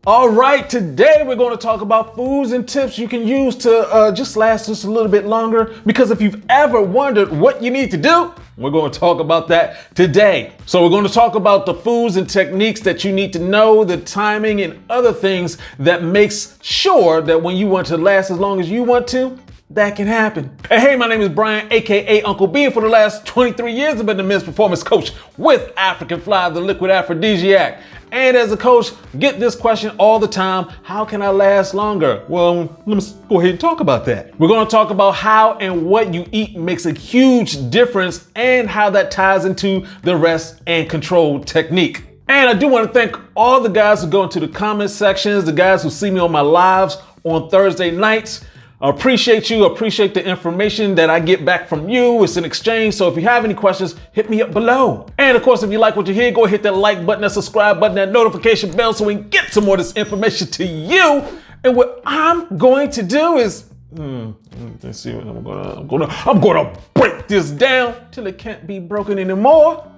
All right, today we're going to talk about foods and tips you can use to just last just a little bit longer. Because if you've ever wondered what you need to do, we're going to talk about that today. So we're going to talk about the foods and techniques that you need to know, the timing and other things that makes sure that when you want to last as long as you want to, that can happen. Hey, my name is Brian, aka Uncle B, and for the last 23 years I've been the men's performance coach with African Fly, the liquid aphrodisiac. And as a coach, get this question all the time: how can I last longer? Well, let's go ahead and talk about that. We're going to talk about how and what you eat makes a huge difference and how that ties into the rest and control technique. And I do want to thank all the guys who go into the comment sections, the guys who see me on my lives on Thursday nights. I appreciate you, appreciate the information that I get back from you. It's an exchange, so if you have any questions, hit me up below. And of course, if you like what you hear, go hit that like button, that subscribe button, that notification bell so we can get some more of this information to you. And what I'm going to do is, let's see what I'm gonna break this down till it can't be broken anymore.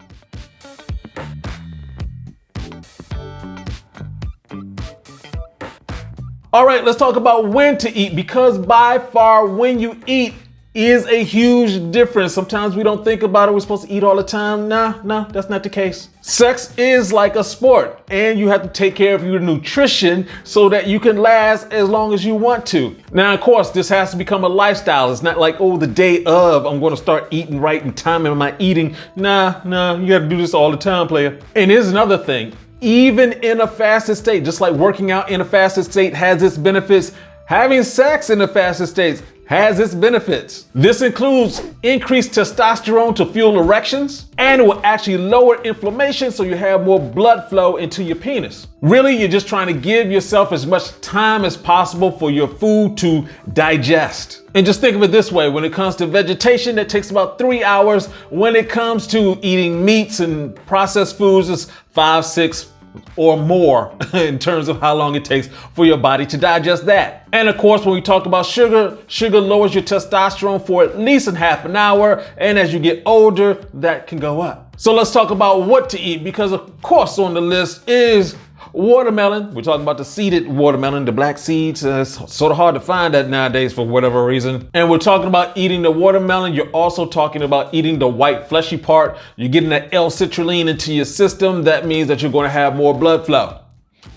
All right, let's talk about when to eat, because by far when you eat is a huge difference. Sometimes we don't think about it. We're supposed to eat all the time. No, that's not the case. Sex is like a sport, and you have to take care of your nutrition so that you can last as long as you want to. Now, of course, this has to become a lifestyle. It's not like, oh, the day of, I'm going to start eating right and timing my eating. Nah, you got to do this all the time, player. And here's another thing. Even in a fasted state, just like working out in a fasted state has its benefits, having sex in a fasted state has its benefits. This includes increased testosterone to fuel erections, and it will actually lower inflammation so you have more blood flow into your penis. Really, you're just trying to give yourself as much time as possible for your food to digest. And just think of it this way: when it comes to vegetation, that takes about 3 hours. When it comes to eating meats and processed foods, it's 5, 6 or more in terms of how long it takes for your body to digest that. And of course, when we talk about sugar lowers your testosterone for at least a half an hour. And as you get older, that can go up. So let's talk about what to eat, because of course on the list is watermelon. We're talking about the seeded watermelon, the black seeds. It's sort of hard to find that nowadays for whatever reason. And we're talking about eating the watermelon. You're also talking about eating the white fleshy part. You're getting that L-citrulline into your system. That means that you're going to have more blood flow.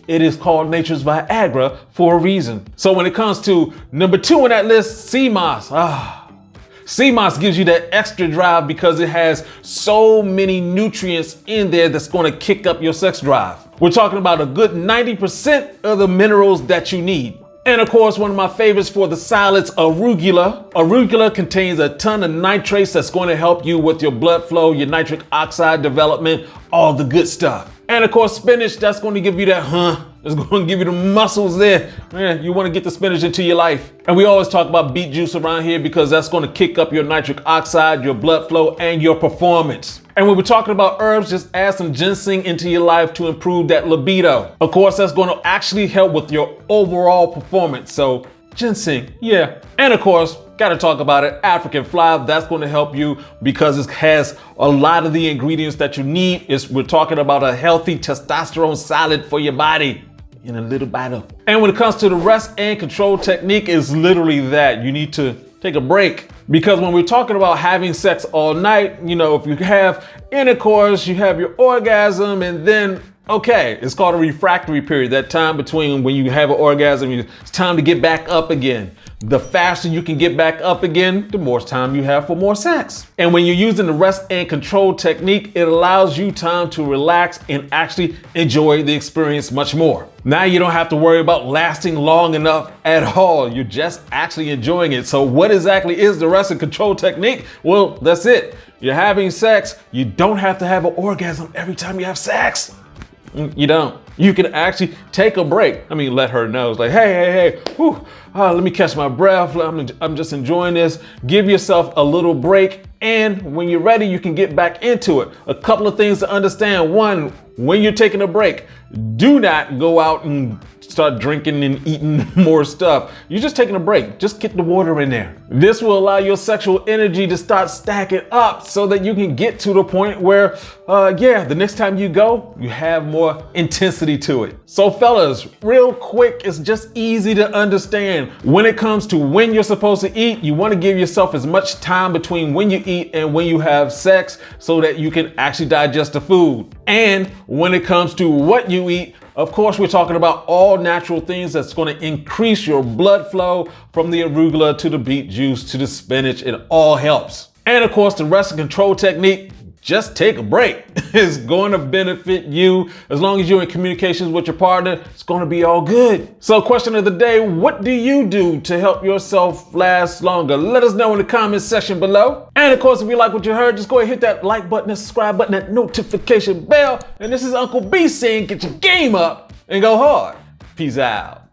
It is called nature's Viagra for a reason. So when it comes to number 2 on that list, sea moss. Sea moss gives you that extra drive because it has so many nutrients in there that's going to kick up your sex drive. We're talking about a good 90% of the minerals that you need. And of course, one of my favorites for the salads, arugula. Arugula contains a ton of nitrates that's going to help you with your blood flow, your nitric oxide development, all the good stuff. And of course, spinach, that's going to give you that it's going to give you the muscles there. Man, you want to get the spinach into your life. And we always talk about beet juice around here because that's going to kick up your nitric oxide, your blood flow, and your performance. And when we're talking about herbs, just add some ginseng into your life to improve that libido. Of course, that's going to actually help with your overall performance. So ginseng, yeah. And of course, got to talk about it, African Fly. That's going to help you because it has a lot of the ingredients that you need. We're talking about a healthy testosterone salad for your body in a little bottle. And when it comes to the rest and control technique, is literally that. You need to take a break. Because when we're talking about having sex all night, if you have intercourse, you have your orgasm, and then, okay, it's called a refractory period. That time between when you have an orgasm, it's time to get back up again. The faster you can get back up again, the more time you have for more sex. And when you're using the rest and control technique, it allows you time to relax and actually enjoy the experience much more. Now you don't have to worry about lasting long enough at all. You're just actually enjoying it. So what exactly is the rest and control technique? Well, that's it. You're having sex. You don't have to have an orgasm every time you have sex. You don't. You can actually take a break. Let her know. It's like, hey, let me catch my breath. I'm just enjoying this. Give yourself a little break. And when you're ready, you can get back into it. A couple of things to understand. One, when you're taking a break, do not go out and start drinking and eating more stuff. You're just taking a break. Just get the water in there. This will allow your sexual energy to start stacking up so that you can get to the point where, the next time you go, you have more intensity to it. So fellas, real quick, it's just easy to understand. When it comes to when you're supposed to eat, you want to give yourself as much time between when you eat and when you have sex so that you can actually digest the food. And when it comes to what you eat, of course, we're talking about all natural things that's going to increase your blood flow, from the arugula to the beet juice to the spinach. It all helps. And of course, the rest of control technique, just take a break. It's going to benefit you. As long as you're in communications with your partner, it's going to be all good. So question of the day, what do you do to help yourself last longer? Let us know in the comments section below. And of course, if you like what you heard, just go ahead and hit that like button, that subscribe button, that notification bell. And this is Uncle B saying, get your game up and go hard. Peace out.